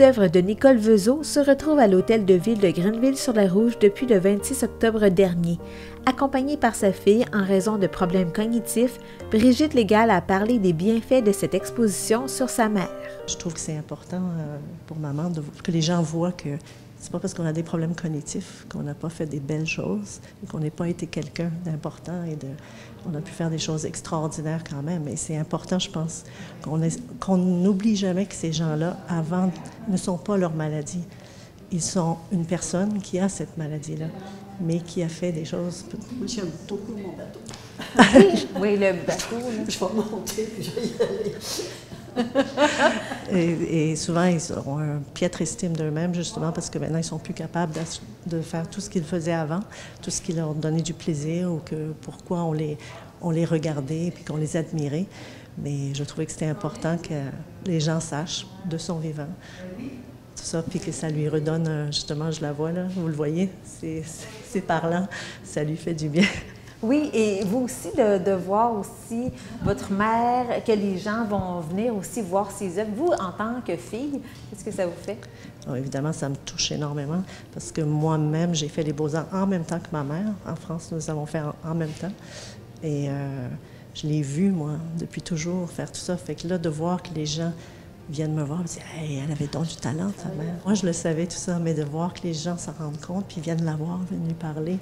œuvres de Nicole Vezeau se retrouvent à l'Hôtel de Ville de Grenville-sur-la-Rouge depuis le 26 octobre dernier. Accompagnée par sa fille en raison de problèmes cognitifs, Brigitte Légal a parlé des bienfaits de cette exposition sur sa mère. Je trouve que c'est important pour maman que les gens voient que c'est pas parce qu'on a des problèmes cognitifs qu'on n'a pas fait des belles choses et qu'on n'est pas été quelqu'un d'important on a pu faire des choses extraordinaires quand même. Et c'est important, je pense, qu'on n'oublie jamais que ces gens-là, avant, ne sont pas leur maladie. Ils sont une personne qui a cette maladie-là, mais qui a fait des choses. Moi, j'aime beaucoup mon bateau. Oui, le bateau. Là. Je vais monter puis je vais y aller. Et souvent, ils auront une piètre estime d'eux-mêmes, justement, parce que maintenant, ils ne sont plus capables de faire tout ce qu'ils faisaient avant, tout ce qui leur donnait du plaisir, ou pourquoi on les regardait et qu'on les admirait. Mais je trouvais que c'était important que les gens sachent de son vivant. Tout ça, puis que ça lui redonne, justement, je la vois là, vous le voyez, c'est parlant, ça lui fait du bien. Oui, et vous aussi, de voir aussi votre mère, que les gens vont venir aussi voir ses œuvres. Vous, en tant que fille, qu'est-ce que ça vous fait? Alors, évidemment, ça me touche énormément parce que moi-même, j'ai fait les Beaux-Arts en même temps que ma mère. En France, nous avons fait en même temps. Et je l'ai vue, moi, depuis toujours, faire tout ça. Fait que là, de voir que les gens viennent me voir et disent « Hey, elle avait donc du talent, ta mère. » Moi, je le savais, tout ça, mais de voir que les gens s'en rendent compte, puis viennent la voir, viennent lui parler.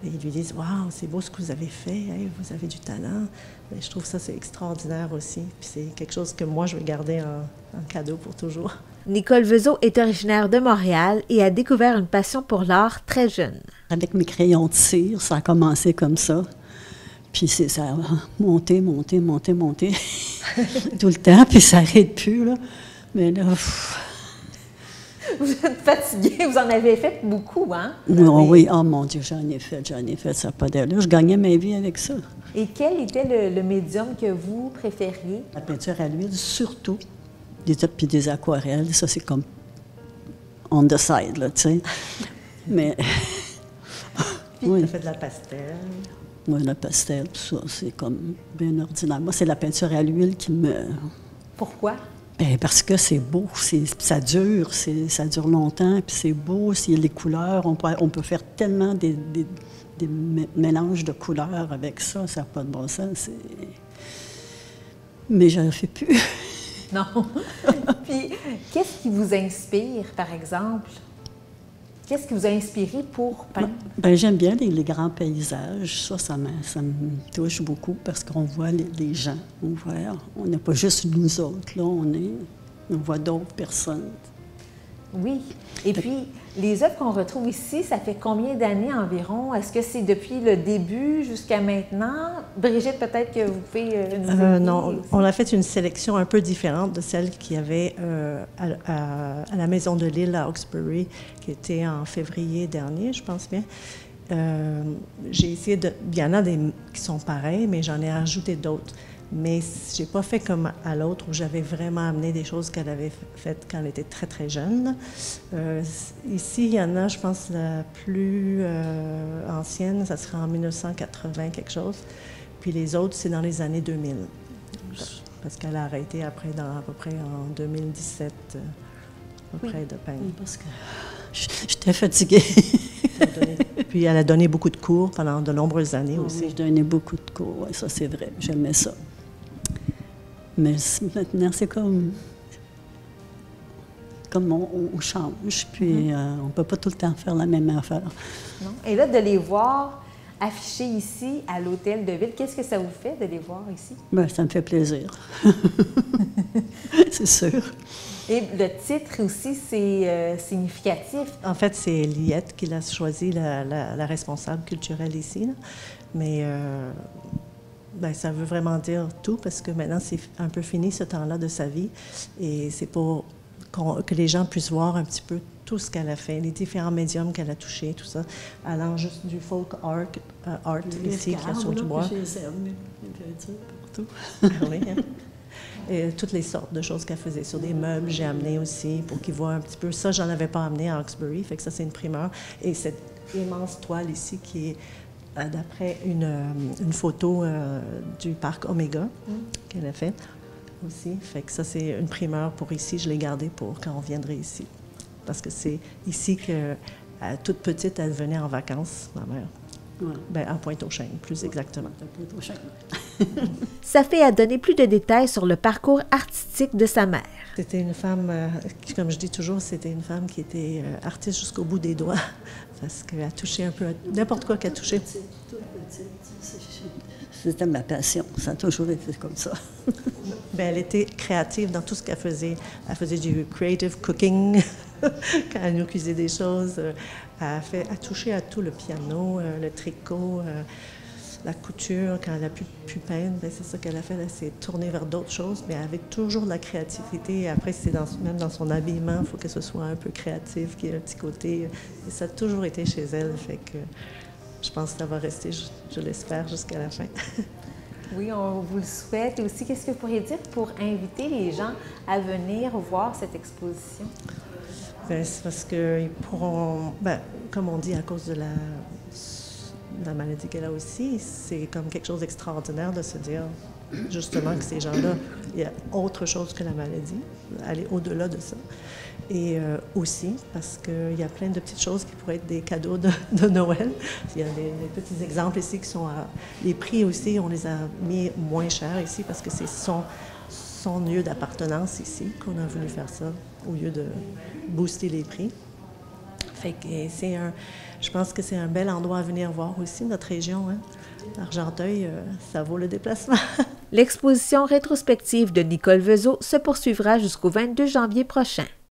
Et ils lui disent « Waouh, c'est beau ce que vous avez fait, hey, vous avez du talent. » Mais je trouve ça, c'est extraordinaire aussi. Puis c'est quelque chose que moi, je vais garder en cadeau pour toujours. Nicole Vezeau est originaire de Montréal et a découvert une passion pour l'art très jeune. Avec mes crayons de cire, ça a commencé comme ça. Puis ça a monté tout le temps, puis ça n'arrête plus, là. Mais là... Vous êtes fatiguée, vous en avez fait beaucoup, hein? Non, oui, oh mon Dieu, j'en ai fait, ça n'a pas d'allure. Je gagnais ma vie avec ça. Et quel était le médium que vous préfériez? La peinture à l'huile, surtout, puis des aquarelles, ça c'est comme on the side, là, tu sais. Mais... Puis oui. Tu as fait de la pastel. Oui, la pastel, tout ça, c'est comme bien ordinaire. Moi, c'est la peinture à l'huile qui me... Pourquoi? Bien, parce que c'est beau, ça dure longtemps, puis c'est beau, s'il y a les couleurs, on peut faire tellement des mélanges de couleurs avec ça, ça n'a pas de bon sens. Mais je ne fais plus. Non. Puis, qu'est-ce qui vous inspire, par exemple? Qu'est-ce qui vous a inspiré pour peindre? Ben, j'aime bien les grands paysages. Ça me touche beaucoup parce qu'on voit les gens. On n'est pas juste nous autres, là. On voit d'autres personnes. Oui. Et puis, les œuvres qu'on retrouve ici, ça fait combien d'années environ? Est-ce que c'est depuis le début jusqu'à maintenant? Brigitte, peut-être que vous pouvez nous aider. Non, on a fait une sélection un peu différente de celle qu'il y avait à la Maison de l'Île à Hawkesbury, qui était en février dernier, je pense bien. J'ai essayé il y en a qui sont pareils, mais j'en ai rajouté d'autres. Mais je n'ai pas fait comme à l'autre où j'avais vraiment amené des choses qu'elle avait faites quand elle était très, très jeune. Ici, il y en a, je pense, la plus ancienne, ça sera en 1980 quelque chose. Puis les autres, c'est dans les années 2000. Parce qu'elle a arrêté après, à peu près en 2017, à peu près de peindre. Oui, parce que j'étais fatiguée. Puis elle a donné beaucoup de cours pendant de nombreuses années aussi. Oui, je donnais beaucoup de cours, oui, ça c'est vrai, j'aimais ça. Mais maintenant, c'est comme on change, puis on ne peut pas tout le temps faire la même affaire. Non. Et là, de les voir affichés ici, à l'Hôtel de Ville, qu'est-ce que ça vous fait de les voir ici? Bien, ça me fait plaisir. C'est sûr. Et le titre aussi, c'est significatif. En fait, c'est Liette qui l'a choisi, la responsable culturelle ici. Là. Mais ben, ça veut vraiment dire tout parce que maintenant, c'est un peu fini ce temps-là de sa vie. Et c'est pour que les gens puissent voir un petit peu tout ce qu'elle a fait, les différents médiums qu'elle a touchés, tout ça, allant juste du folk art ici, qui est sur du bois. Partout. Oui, hein? Et toutes les sortes de choses qu'elle faisait. Sur des meubles, j'ai amené aussi pour qu'ils voient un petit peu. Ça, j'en avais pas amené à Hawkesbury, fait que ça, c'est une primeur. Et cette immense toile ici qui est d'après une photo du parc Omega qu'elle a fait. aussi. Fait que ça, c'est une primeur pour ici. Je l'ai gardée pour quand on viendrait ici. Parce que c'est ici que, toute petite, elle venait en vacances, ma mère. Ouais. Ben, à Pointe-aux-Chênes, plus exactement. Safé a donné plus de détails sur le parcours artistique de sa mère. C'était une femme, comme je dis toujours, c'était une femme qui était artiste jusqu'au bout des doigts. Parce qu'elle a touché un peu à n'importe quoi qu'elle a touché. Toute petite. C'était ma passion. Ça a toujours été comme ça. Bien, elle était créative dans tout ce qu'elle faisait. Elle faisait du creative cooking quand elle nous cuisait des choses. Elle a touché à tout, le piano, le tricot, la couture. Quand elle a pu peindre, bien, c'est ça qu'elle a fait. Elle s'est tournée vers d'autres choses, mais elle avait toujours de la créativité. Après, c'est même dans son habillement, il faut que ce soit un peu créatif, qu'il y ait un petit côté. Et ça a toujours été chez elle. Fait que je pense que ça va rester, je l'espère, jusqu'à la fin. Oui, on vous le souhaite. Et aussi, qu'est-ce que vous pourriez dire pour inviter les gens à venir voir cette exposition? Bien, c'est parce qu'ils pourront, comme on dit, à cause de la maladie qu'elle a aussi, c'est comme quelque chose d'extraordinaire de se dire, justement, que ces gens-là, il y a autre chose que la maladie, aller au-delà de ça. Et aussi, parce qu'il y a plein de petites choses qui pourraient être des cadeaux de Noël. Il y a des petits exemples ici qui sont les prix aussi, on les a mis moins chers ici parce que c'est son lieu d'appartenance ici qu'on a voulu faire ça, au lieu de booster les prix. Fait que je pense que c'est un bel endroit à venir voir aussi, notre région. Hein? Argenteuil, ça vaut le déplacement. L'exposition rétrospective de Nicole Vezeau se poursuivra jusqu'au 22 janvier prochain.